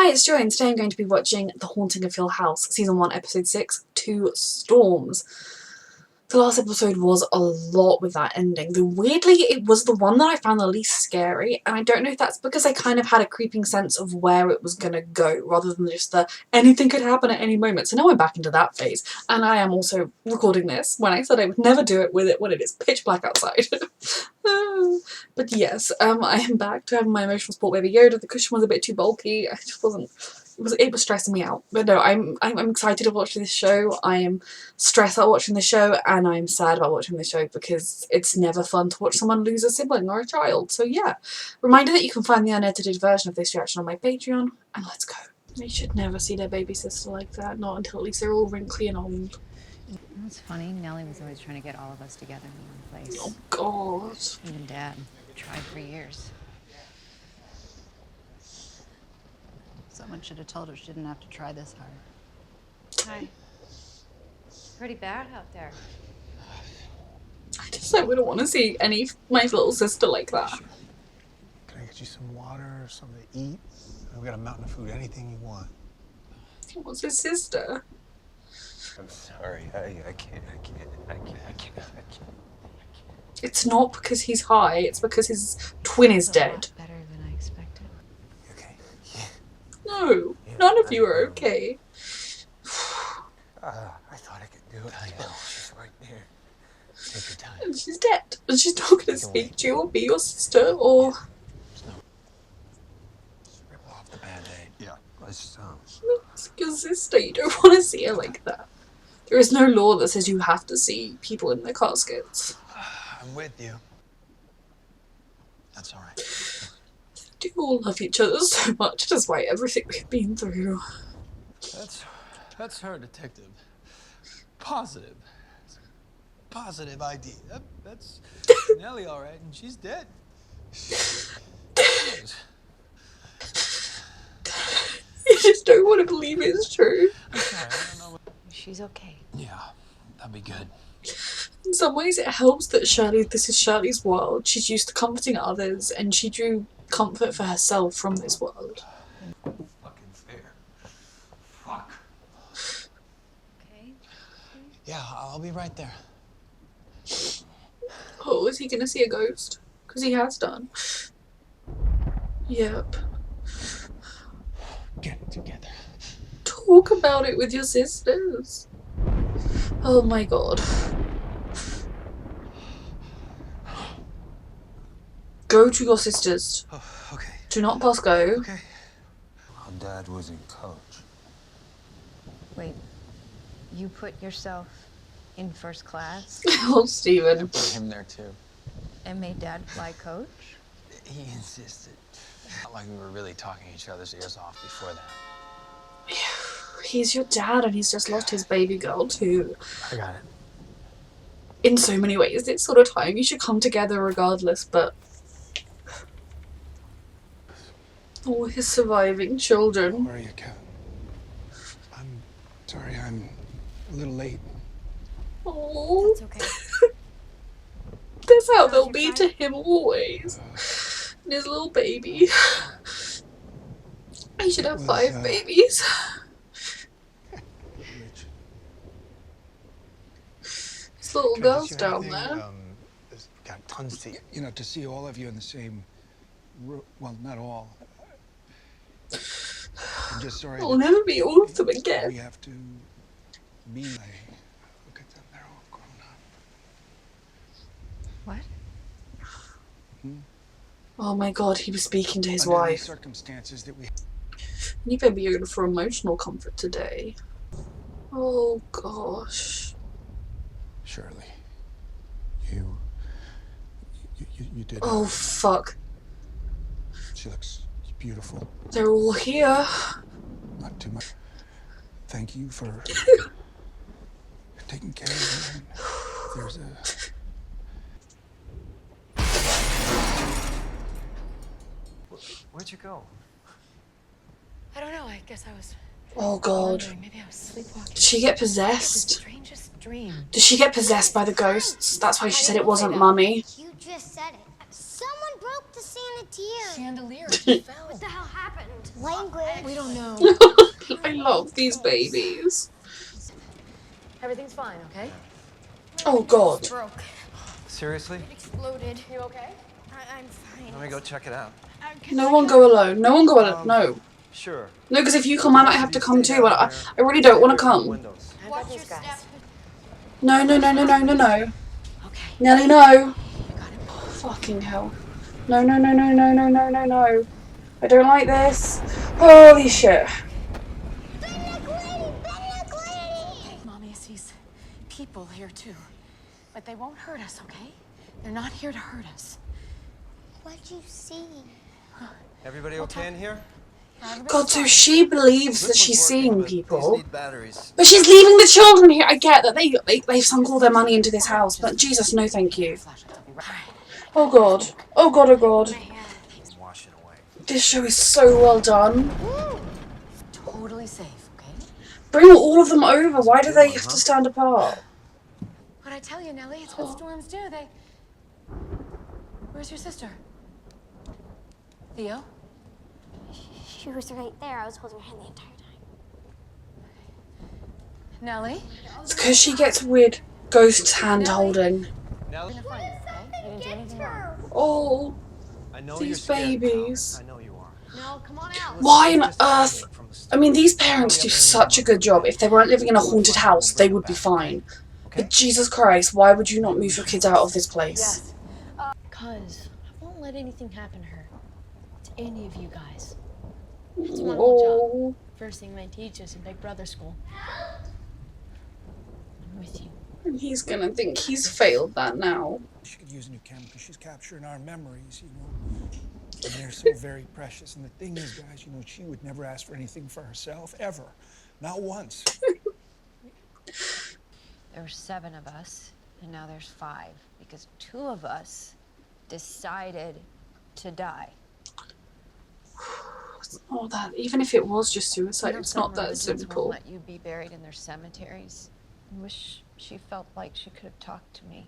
Hi, it's Joy, and today I'm going to be watching The Haunting of Hill House, Season 1, Episode 6, Two Storms. The last episode was a lot with that ending, though weirdly it was the one that I found the least scary, and I don't know if that's because I kind of had a creeping sense of where it was gonna go, rather than just the anything could happen at any moment. So now I'm back into that phase, and I am also recording this when I said I would never do it with it when it is pitch black outside. But yes, I am back to having my emotional support baby Yoda. The cushion was a bit too bulky. I just wasn't. It was stressing me out. But no, I'm excited to watch this show. I am stressed about watching the show, and I'm sad about watching the show because it's never fun to watch someone lose a sibling or a child. So yeah, reminder that you can find the unedited version of this reaction on my Patreon, and let's go. They should never see their baby sister like that. Not until at least they're all wrinkly and old. You know what's funny? Nellie was always trying to get all of us together in one place. Oh God. Even Dad tried for years. Someone should have told her she didn't have to try this hard. Hi. Pretty bad out there. I wouldn't want to see my little sister like that. Sure. Can I get you some water or something to eat? We've got a mountain of food, anything you want. What's his sister? I'm sorry. I can't. It's not because he's high, it's because his twin is dead. Better than I expected. You okay? No, none of you are okay. I thought I could do it. I know. She's right there. Take your time. And she's dead. And she's not going to speak to you or be your sister or... Just rip off the Band-Aid. Yeah. Let's It's your sister. You don't want to see her like that. There is no law that says you have to see people in their caskets. I'm with you. That's all right. They do all love each other so much, despite everything we've been through. That's her, detective. Positive ID. That's Nellie, all right, and she's dead. You just don't want to believe it's true. I'm sorry, I don't know what... She's okay. Yeah, that'd be good. In some ways it helps that this is Shirley's world. She's used to comforting others, and she drew comfort for herself from this world. fucking fair. Fuck. Okay. Yeah, I'll be right there. Oh, is he gonna see a ghost? Because he has done. Yep. Get it together. Talk about it with your sisters. Oh my God. Go to your sisters. Oh, okay. Do not pass go. Okay. Our dad wasn't coach. Wait, you put yourself in first class Oh, Stephen. Put him there, too. and made Dad fly coach? He insisted. Not like we were really talking each other's ears off before that. He's your dad, and he's just lost his baby girl too. I got it. In so many ways, it's sort of time you should come together regardless, but... Oh, his surviving Don't children. worry, Kevin. I'm sorry I'm a little late. Oh, It's okay. that's how they'll be to him always. And his little baby. He should have 5 babies. Rich. His little Can I girl's get you down anything? there. There's got tons to, to see all of you in the same room. Well, not all. I'm just sorry. I'll that never be all of them we again. have to be. Look at them. They're all grown up. What? Oh my God, he was speaking to his Under the wife. circumstances that we. You better be going for emotional comfort today. Oh gosh. Shirley, you did. Oh fuck. She looks beautiful. They're all here. Not too much. Thank you for taking care of her. There's a. Where'd you go? I don't know. I guess I was Oh God. wondering. Maybe I was sleepwalking. Did she get The possessed? strangest dream. Did she get possessed by the ghosts? That's why she said it wasn't Mummy. You just said it. Someone broke the sanitier. Chandelier just fell. What the hell happened? Language. We don't know. I love these babies. Everything's fine, okay? Oh god. Broke. Seriously? It exploded. You okay? I'm fine. Let me go check it out. No one go alone. No one go alone. No. Sure. No, because if you come, I might have to come too. I really don't want to come. Windows. Watch your step. No, no, no, no, no, no, no. Okay. Nelly, no. You got it. Fucking hell. No, no, no, no, no, no, no, no, no. I don't like this. Holy shit. Mommy sees people here too. But they won't hurt us, okay? They're not here to hurt us. What'd you see? Everybody okay in here? God, so she believes that she's seeing people. Need batteries. But she's leaving the children here. I get that they've sunk all their money into this house, but Jesus, no thank you. Oh god. Oh god, oh god. Wash it away. This show is so well done. Totally safe, okay? Bring all of them over. Why do they have to stand apart? What I tell you, Nellie, it's what storms do. Where's your sister? Theo? She was right there. I was holding her hand the entire time. Nellie? It's because she gets weird ghost hand holding. Now, We're gonna find her, okay? You didn't do anything wrong. Oh, I know these you're scared, babies. pal. I know you are. No, come on out. Why on earth? I mean, these parents do such a good job. If they weren't living in a haunted house, they would be fine. But Jesus Christ, why would you not move your kids out of this place? Yes. Because I won't let anything happen to her. To any of you guys. That's my whole Oh, job. First thing they teach us in Big Brother school. I'm with you. and he's gonna think he's failed that now. She could use a new camera because she's capturing our memories, you know. And they're so very precious. And the thing is, guys, you know, she would never ask for anything for herself, ever. Not once. There were 7 of us, and now there's 5, because 2 of us decided to die. It's not that. Even if it was just suicide, You know, it's some not that religions simple. won't let you be buried in their cemeteries. I wish she felt like she could have talked to me.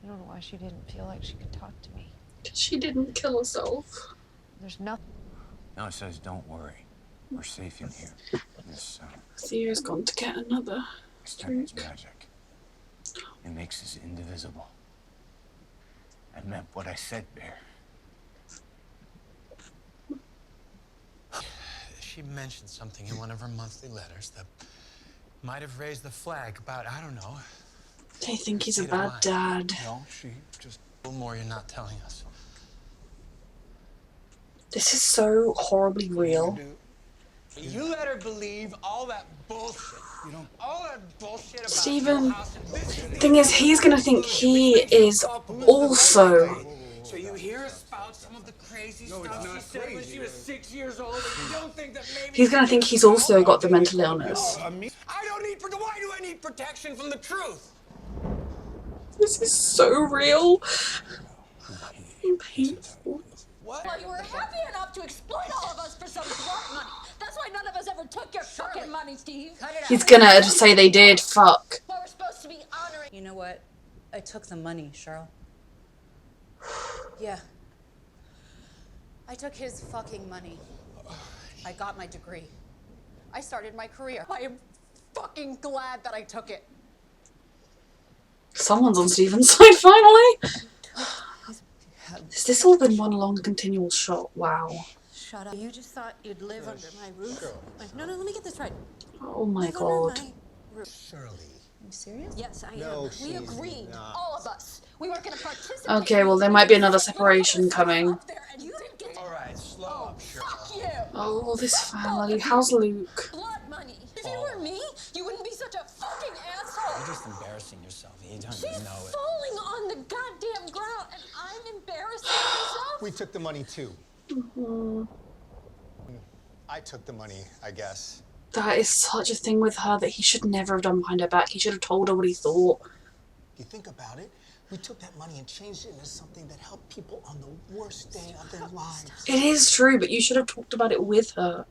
I don't know why she didn't feel like she could talk to me. She didn't kill herself. There's nothing. No, it says don't worry. We're safe in here. This Theo's gone to get another. extends magic. It makes us indivisible. I meant what I said, Bear. She mentioned something in one of her monthly letters that might have raised the flag about, I don't know, They think he's a State of bad mind. dad. No, she just... a little more you're not telling us. This is so horribly real. You let her believe all that bullshit. You don't... All that bullshit about Steven, your house and this. thing is, he's gonna think he is also. So you hear us spout some of the crazy stuff she said when she was 6 years old, and you don't think that maybe... He's gonna think he's also got the mental illness. I don't need... Why do I need protection from the truth? This is so real. And painful. What? Well, you were happy enough to exploit all of us for some drug money. That's why none of us ever took your fucking money, Steve. He's gonna say they did. Fuck. Well, we're supposed to be honoring. You know what? I took the money, Cheryl. Yeah. I took his fucking money. I got my degree. I started my career. I am fucking glad that I took it. Someone's on Steven's side finally. Has this all been one long continual shot? Wow. Shut up. You just thought you'd live under my roof? Like, no, let me get this right. Oh my Live under god. my roof. Shirley. You serious? Yes, I No, am. she's We agreed, not. all of us. We weren't going to participate. Okay, well there might be another separation coming. Up there, and you didn't get to. All right, slow up, Cheryl. Fuck you. Oh, this family. How's Luke? Blood money. If you were me, you wouldn't be such a fucking asshole. You're just embarrassing yourself. You don't She's even know it. falling on the goddamn ground, and I'm embarrassing myself. We took the money too. I took the money, I guess. That is such a thing with her that he should never have done behind her back. He should have told her what he thought. You think about it, we took that money and changed it into something that helped people on the worst day of their lives. It is true, but you should have talked about it with her.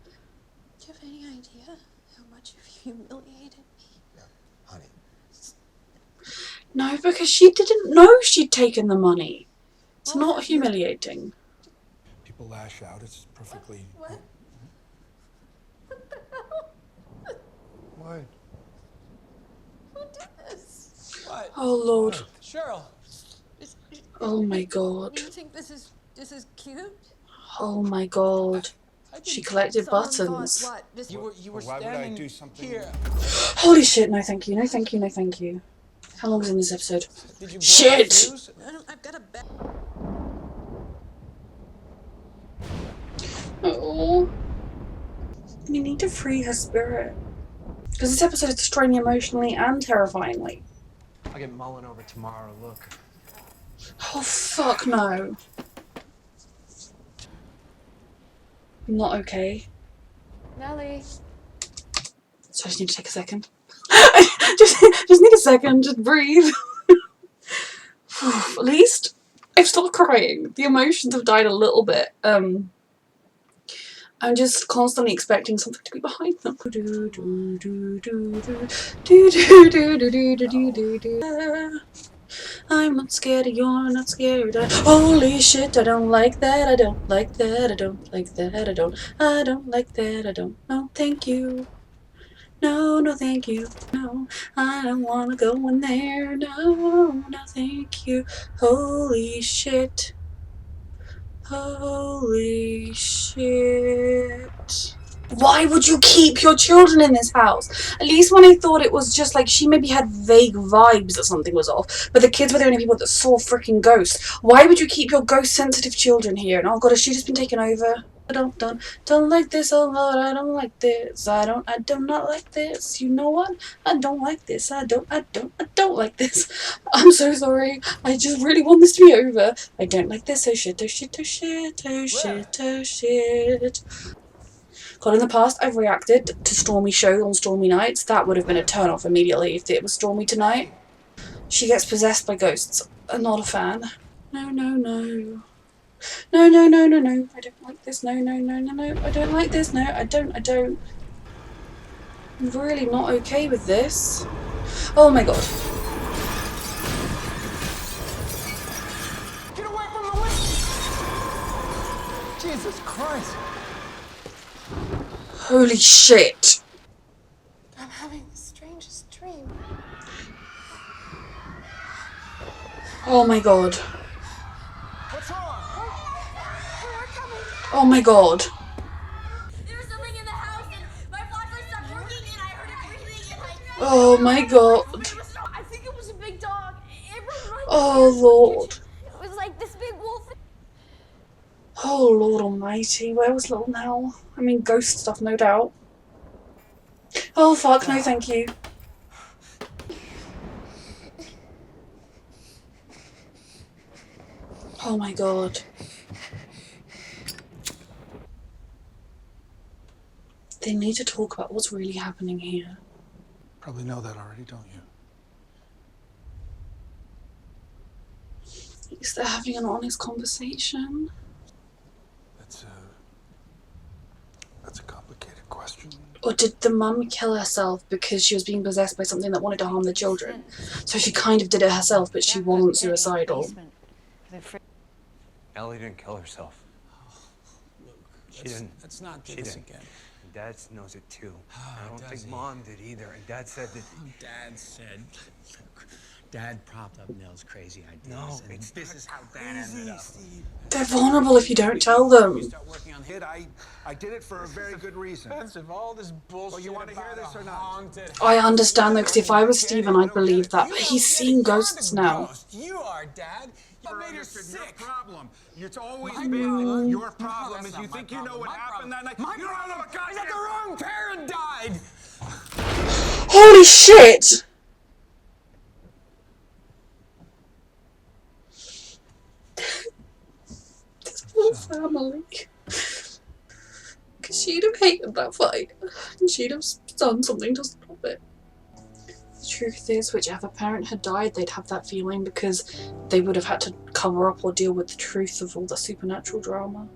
Do you have any idea how much you've humiliated me? Yeah, honey. No, because she didn't know she'd taken the money. It's not humiliating. People lash out. It's perfectly. What? What the hell? What? Who did this? What? Oh Lord. What? Cheryl. Oh my God. Do you think this is cute? Oh my God. She collected Someone buttons. thought what? This You were Why would I standing do something? here. Holy shit, no thank you, no thank you, no thank you. How long is in this episode? Did you blow Shit! the fuse? I've got a bet. Oh. We need to free her spirit. Because this episode is destroying me emotionally and terrifyingly. I'll get Mullen over tomorrow to look. Oh fuck no. Not okay. Nellie. So I just need to take a second. just need a second, just breathe. At least I've stopped crying. The emotions have died a little bit. I'm just constantly expecting something to be behind them. I'm not scared of you're not scared of. Holy shit, I don't like that, I don't like that, I don't like that, I don't like that, I don't. No, thank you. No, no, thank you. No, I don't wanna go in there. No, no, thank you. Holy shit. Holy shit. Why would you keep your children in this house? At least when I thought it was just like she maybe had vague vibes that something was off, but the kids were the only people that saw freaking ghosts. Why would you keep your ghost-sensitive children here? And oh god, has she just been taken over? Don't like this, oh lord, I don't like this. I do not like this. You know what? I don't like this. I don't like this. I'm so sorry. I just really want this to be over. I don't like this. Oh shit, oh shit, oh shit, oh shit, oh shit. God, in the past I've reacted to Stormy show on Stormy nights. That would have been a turn off immediately if it was Stormy tonight. She gets possessed by ghosts. I'm not a fan. No, no, no. No, no, no, no, no. I don't like this. No, no, no, no, no. I don't like this. No, I don't. I'm really not okay with this. Oh my god. Get away from the window! Jesus Christ! Holy shit. I'm having the strangest dream. Oh my god. What's wrong? We're coming. Oh my god. There was something in the house and my flashlight stopped working and I heard it breathing and Oh my god. I think it was a big dog. It ran right Oh lord. It was like this big wolf. Oh lord almighty. Where was little Nell? I mean ghost stuff no doubt. Oh fuck, no thank you. Oh my god. They need to talk about what's really happening here. Probably know that already, don't you? At least they're having an honest conversation. That's a complicated question. Or did the mum kill herself because she was being possessed by something that wanted to harm the children? So she kind of did it herself, but she wasn't suicidal. Ellie didn't kill herself. She didn't. Let's not do She this didn't. again. Dad knows it too. I don't does think he? Mom did either. And Dad said that. Dad said. Dad propped up Nell's crazy ideas. No, and it's this not is how Dad ended up. Steve. They're vulnerable if you don't tell them. Start working on him. I did it for a very good reason. Expensive, all this bullshit. you wanna hear about this a or not? haunted I house. understand though, because if I was Stephen, I'd believe that. You But don't he's get seen it. You're ghosts the now. ghost. You are, Dad. You made her sick. problem. It's always My been problem? your No, problem. that's Is not you my think you know problem. what My happened that night? My You don't know problem what got is that the wrong parent died. Holy shit! This poor family. Because she'd have hated that fight. And she'd have done something to stop it. The truth is, whichever parent had died, they'd have that feeling because they would have had to cover up or deal with the truth of all the supernatural drama.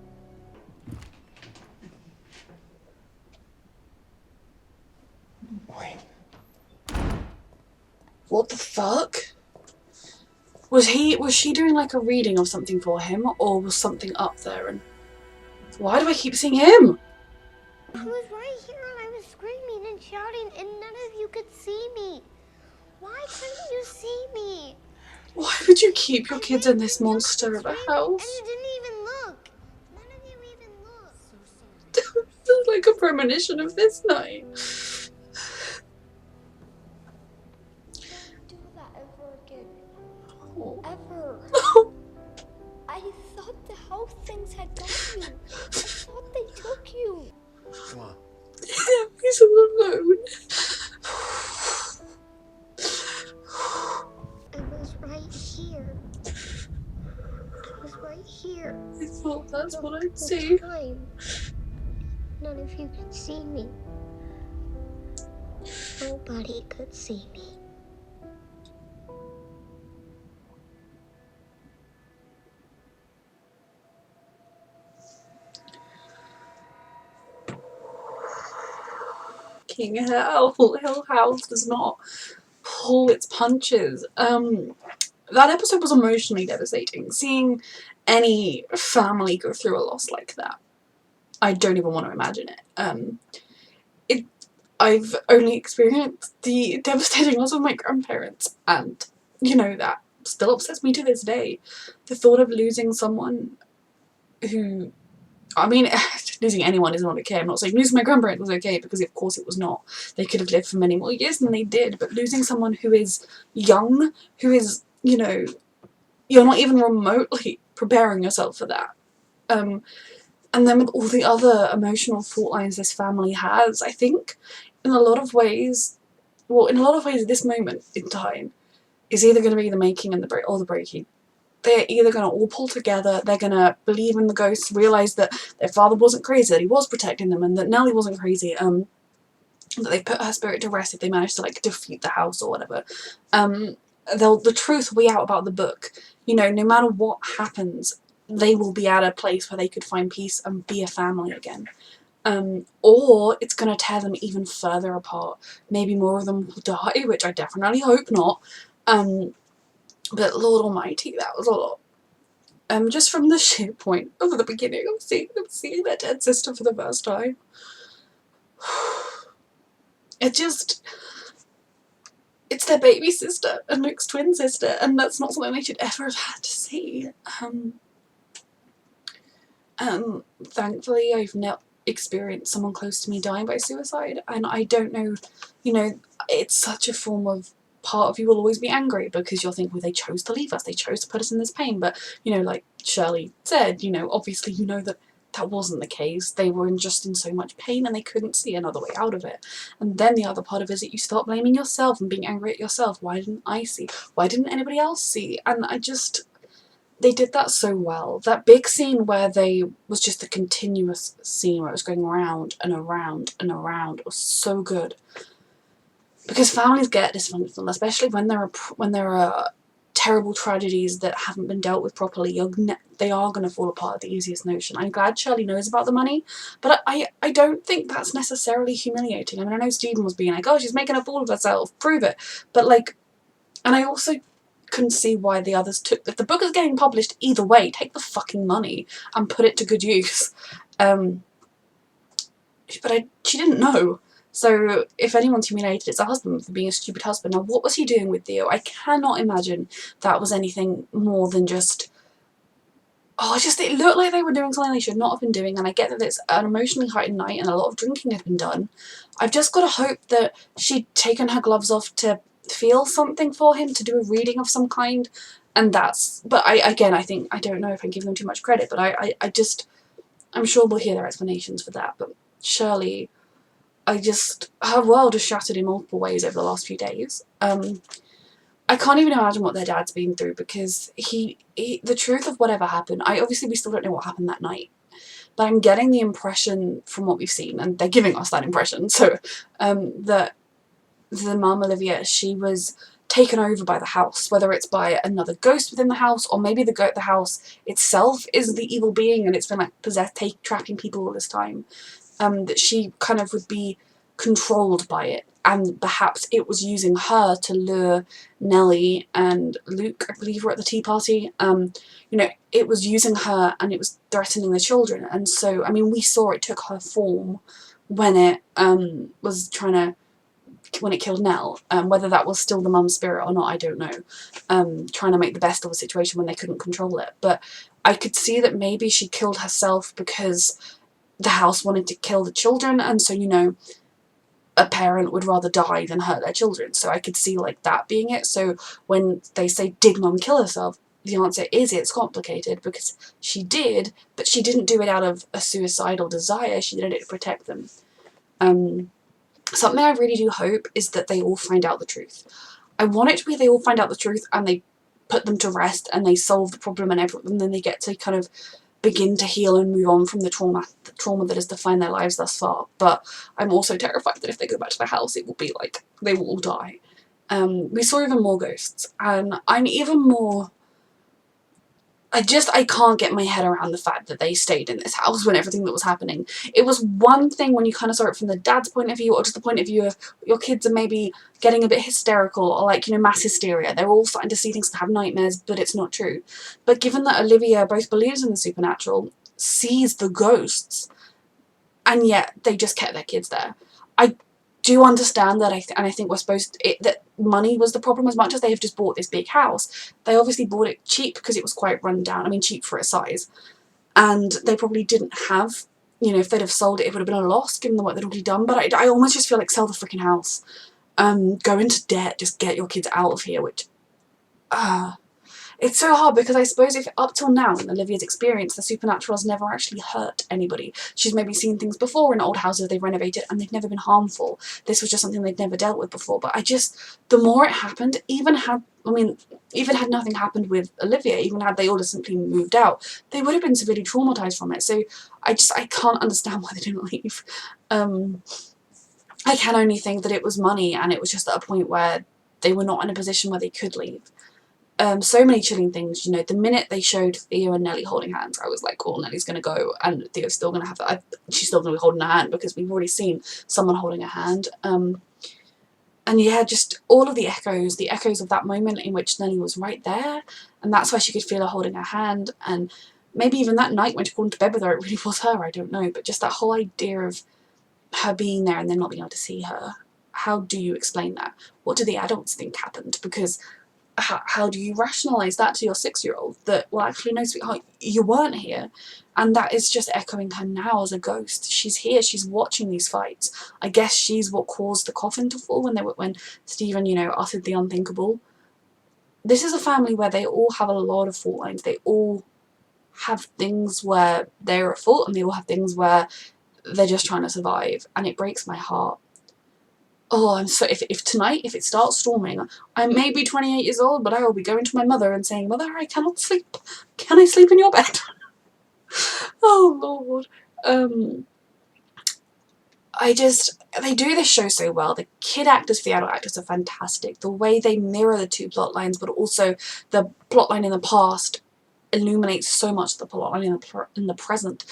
Wait. What the fuck? Was she doing like a reading of something for him, or was something up there? And why do I keep seeing him? I was right here and I was screaming and shouting and none of you could see me. Why couldn't you see me? Why would you keep your kids in this monster of a house? And you didn't even look. None of you even looked. This is like a premonition of this night. Don't do that ever again. Oh. Ever. I thought the house things had got you. I thought they took you. Come on. He's all alone. I was right here. I was right here. I thought that's what I'd The see. time. None of you could see me. Nobody could see me. King Hell House does not pull its punches. That episode was emotionally devastating. Seeing any family go through a loss like that, I don't even want to imagine it. I've only experienced the devastating loss of my grandparents, and you know, that still upsets me to this day. The thought of losing someone who, I mean, losing anyone is not okay. I'm not saying losing my grandparents was okay, because of course it was not. They could have lived for many more years than they did, but losing someone who is young, who is, you know, you're not even remotely preparing yourself for that. And then with all the other emotional fault lines this family has, I think in a lot of ways, this moment in time is either going to be the making and the breaking. They're either going to all pull together, they're going to believe in the ghosts, realise that their father wasn't crazy, that he was protecting them, and that Nellie wasn't crazy, that they put her spirit to rest if they managed to, like, defeat the house or whatever. The truth will be out about the book. You know, no matter what happens, they will be at a place where they could find peace and be a family again. Or it's going to tear them even further apart. Maybe more of them will die, which I definitely hope not. But Lord Almighty, that was a lot. Just from the sheer point of the beginning of seeing their dead sister for the first time. It's their baby sister and Luke's twin sister, and that's not something they should ever have had to see. Thankfully, I've not experienced someone close to me dying by suicide, and I don't know, you know, it's such a form of, part of you will always be angry because you'll think, well, they chose to leave us, they chose to put us in this pain, but, you know, like Shirley said, you know, obviously you know that that wasn't the case. They were just in so much pain and they couldn't see another way out of it. And then the other part of it is that you start blaming yourself and being angry at yourself. Why didn't I see? Why didn't anybody else see? And they did that so well. That big scene where was just a continuous scene where it was going around and around and around, it was so good. Because families get dysfunctional, especially when there are terrible tragedies that haven't been dealt with properly. They are going to fall apart at the easiest notion. I'm glad Shirley knows about the money, but I don't think that's necessarily humiliating. I mean, I know Stephen was being like, oh, she's making a fool of herself, prove it. But like, and I also couldn't see why the others took, if the book is getting published either way, take the fucking money and put it to good use. But she didn't know. So if anyone's humiliated, it's her husband for being a stupid husband. Now, what was he doing with Theo? I cannot imagine that was anything more than just, it looked like they were doing something they should not have been doing, and I get that it's an emotionally heightened night and a lot of drinking has been done. I've just got to hope that she'd taken her gloves off to feel something for him, to do a reading of some kind, and that's, but I think, I don't know if I'm giving them too much credit, but I'm sure we'll hear their explanations for that. But Shirley, her world has shattered in multiple ways over the last few days. I can't even imagine what their dad's been through, because the truth of whatever happened, we still don't know what happened that night, but I'm getting the impression from what we've seen, and they're giving us that impression, so, that the mum, Olivia, she was taken over by the house, whether it's by another ghost within the house, or maybe the house itself is the evil being, and it's been like trapping people all this time. That she kind of would be controlled by it, and perhaps it was using her to lure Nellie and Luke, I believe, were at the tea party. You know, it was using her and it was threatening the children. And so, I mean, we saw it took her form when it was trying to, when it killed Nell. Whether that was still the mum spirit or not, I don't know. Trying to make the best of a situation when they couldn't control it. But I could see that maybe she killed herself because the house wanted to kill the children, and so, you know, a parent would rather die than hurt their children. So I could see like that being it. So when they say, did mum kill herself? The answer is it's complicated because she did, but she didn't do it out of a suicidal desire. She did it to protect them. Something I really do hope is that they all find out the truth. I want it to be they all find out the truth and they put them to rest and they solve the problem and then they get to kind of begin to heal and move on from the trauma that has defined their lives thus far. But I'm also terrified that if they go back to the house, it will be like they will all die. We saw even more ghosts, and I'm even more... I can't get my head around the fact that they stayed in this house when everything that was happening. It was one thing when you kind of saw it from the dad's point of view, or just the point of view of your kids are maybe getting a bit hysterical, or like, you know, mass hysteria. They're all starting to see things and have nightmares, but it's not true. But given that Olivia both believes in the supernatural, sees the ghosts, and yet they just kept their kids there. I do understand that, and I think we're supposed to, that money was the problem as much as they have just bought this big house. They obviously bought it cheap because it was quite run down. I mean, cheap for its size. And they probably didn't have, you know, if they'd have sold it, it would have been a loss given the work they'd already done. But I almost just feel like sell the freaking house. Go into debt, just get your kids out of here, which... it's so hard because I suppose if up till now in Olivia's experience the supernatural has never actually hurt anybody. She's maybe seen things before in old houses they've renovated and they've never been harmful. This was just something they'd never dealt with before. But the more it happened, even had nothing happened with Olivia, even had they all just simply moved out, they would have been severely traumatized from it. So I can't understand why they didn't leave. I can only think that it was money, and it was just at a point where they were not in a position where they could leave. So many chilling things, you know. The minute they showed Theo and Nellie holding hands, I was like, cool, Nellie's going to go and Theo's still going to have she's still going to be holding her hand because we've already seen someone holding a hand. And yeah, just all of the echoes of that moment in which Nellie was right there, and that's why she could feel her holding her hand. And maybe even that night when she called into bed with her, it really was her, I don't know. But just that whole idea of her being there and then not being able to see her. How do you explain that? What do the adults think happened? Because how do you rationalise that to your 6-year-old that, well, actually, no, sweetheart, you weren't here? And that is just echoing her now as a ghost. She's here, she's watching these fights. I guess she's what caused the coffin to fall when Stephen, you know, uttered the unthinkable. This is a family where they all have a lot of fault lines. They all have things where they're at fault, and they all have things where they're just trying to survive, and it breaks my heart. Oh, I'm so... If tonight, if it starts storming, I may be 28 years old, but I will be going to my mother and saying, Mother, I cannot sleep. Can I sleep in your bed? Oh, Lord. They do this show so well. The kid actors for the adult actors are fantastic. The way they mirror the two plot lines, but also the plot line in the past illuminates so much of the plot line in the present.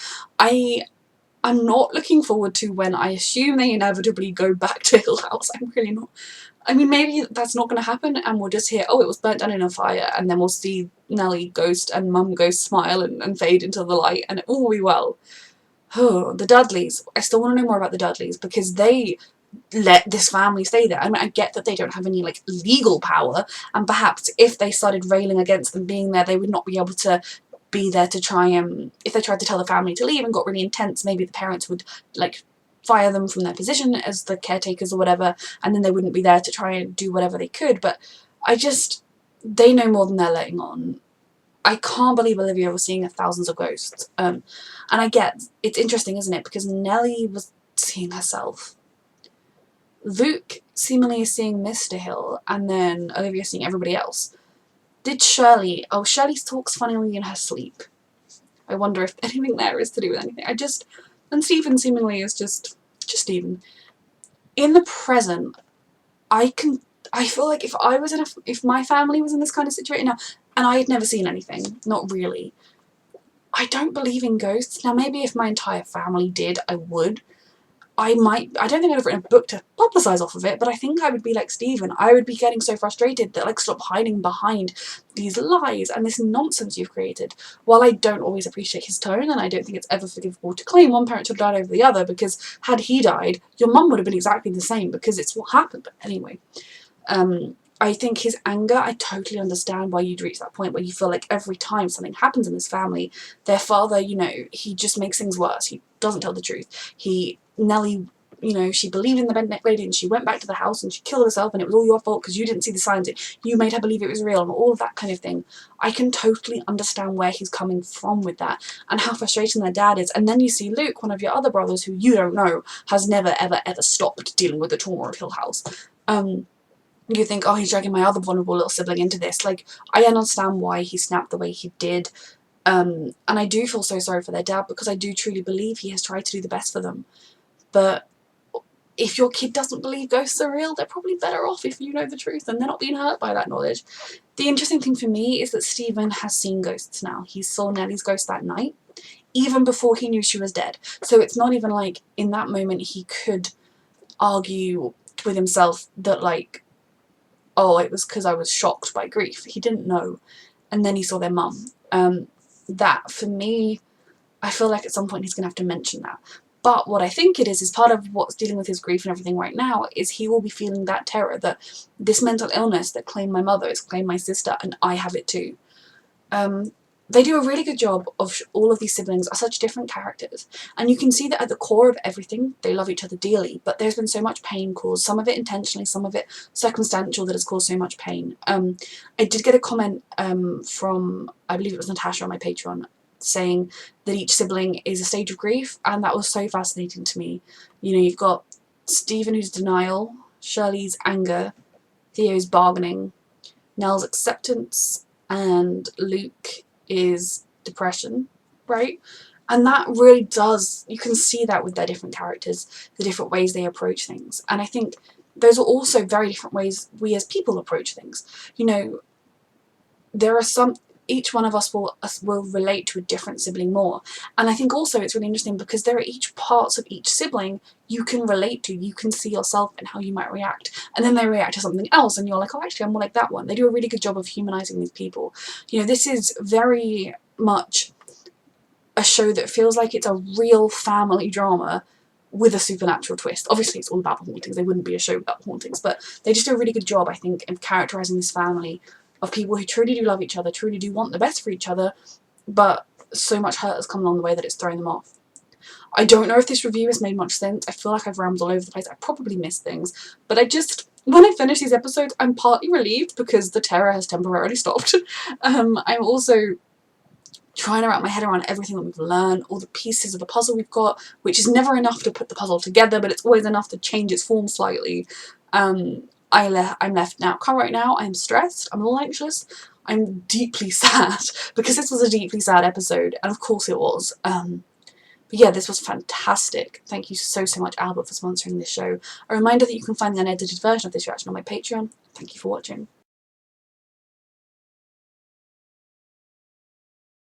I'm not looking forward to when I assume they inevitably go back to Hill House. I'm really not. I mean, maybe that's not going to happen and we'll just hear, oh, it was burnt down in a fire, and then we'll see Nellie ghost and Mum ghost smile and fade into the light, and it all will be well. Oh, the Dudleys. I still want to know more about the Dudleys because they let this family stay there. I mean, I get that they don't have any, like, legal power, and perhaps if they started railing against them being there, they would not be able to be there to try and... If they tried to tell the family to leave and got really intense, maybe the parents would, like, fire them from their position as the caretakers or whatever, and then they wouldn't be there to try and do whatever they could. But they know more than they're letting on. I can't believe Olivia was seeing thousands of ghosts. And I get, it's interesting, isn't it? Because Nellie was seeing herself. Luke seemingly is seeing Mr. Hill, and then Olivia seeing everybody else. Did Shirley... Oh, Shirley talks funnily in her sleep. I wonder if anything there is to do with anything. And Stephen seemingly is just Stephen. In the present, I feel like if my family was in this kind of situation now, and I had never seen anything, not really, I don't believe in ghosts. Now, maybe if my entire family did, I would. I don't think I'd have written a book to publicise off of it, but I think I would be like Stephen. I would be getting so frustrated that, like, stop hiding behind these lies and this nonsense you've created. While I don't always appreciate his tone, and I don't think it's ever forgivable to claim one parent to have died over the other, because had he died, your mum would have been exactly the same, because it's what happened. But anyway, I think his anger, I totally understand why you'd reach that point where you feel like every time something happens in this family, their father, you know, he just makes things worse. He doesn't tell the truth. Nellie, you know, she believed in the bent neck lady and she went back to the house and she killed herself and it was all your fault because you didn't see the signs. You made her believe it was real and all of that kind of thing. I can totally understand where he's coming from with that and how frustrating their dad is. And then you see Luke, one of your other brothers who you don't know, has never ever ever stopped dealing with the trauma of Hill House. You think, oh, he's dragging my other vulnerable little sibling into this. Like, I understand why he snapped the way he did. And I do feel so sorry for their dad, because I do truly believe he has tried to do the best for them. But if your kid doesn't believe ghosts are real, they're probably better off if you know the truth and they're not being hurt by that knowledge. The interesting thing for me is that Stephen has seen ghosts now. He saw Nellie's ghost that night, even before he knew she was dead. So it's not even like in that moment he could argue with himself that, like, oh, it was because I was shocked by grief. He didn't know. And then he saw their mum. That, for me, I feel like at some point he's going to have to mention that. But what I think it is part of what's dealing with his grief and everything right now, is he will be feeling that terror, that this mental illness that claimed my mother has claimed my sister, and I have it too. They do a really good job of all of these siblings are such different characters, and you can see that at the core of everything they love each other dearly, but there's been so much pain caused, some of it intentionally, some of it circumstantial, that has caused so much pain. I did get a comment from, I believe it was Natasha on my Patreon, saying that each sibling is a stage of grief, and that was so fascinating to me. You know, you've got Stephen, who's denial, Shirley's anger, Theo's bargaining, Nell's acceptance, and Luke is depression, right? And that really does, you can see that with their different characters, the different ways they approach things. And I think those are also very different ways we as people approach things. You know, there are some, each one of us will relate to a different sibling more. And I think also it's really interesting because there are each parts of each sibling you can relate to, you can see yourself and how you might react. And then they react to something else and you're like, oh, actually I'm more like that one. They do a really good job of humanizing these people. You know, this is very much a show that feels like it's a real family drama with a supernatural twist. Obviously it's all about the hauntings, they wouldn't be a show without the hauntings, but they just do a really good job, I think, of characterizing this family of people who truly do love each other, truly do want the best for each other, but so much hurt has come along the way that it's throwing them off. I don't know if this review has made much sense. I feel like I've rambled all over the place. I probably missed things, but when I finish these episodes, I'm partly relieved because the terror has temporarily stopped. I'm also trying to wrap my head around everything that we've learned, all the pieces of the puzzle we've got, which is never enough to put the puzzle together, but it's always enough to change its form slightly. I'm left now. Right now, I'm stressed, I'm a little anxious, I'm deeply sad, because this was a deeply sad episode, and of course it was. But yeah, this was fantastic. Thank you so much, Albert, for sponsoring this show. A reminder that you can find the unedited version of this reaction on my Patreon. Thank you for watching.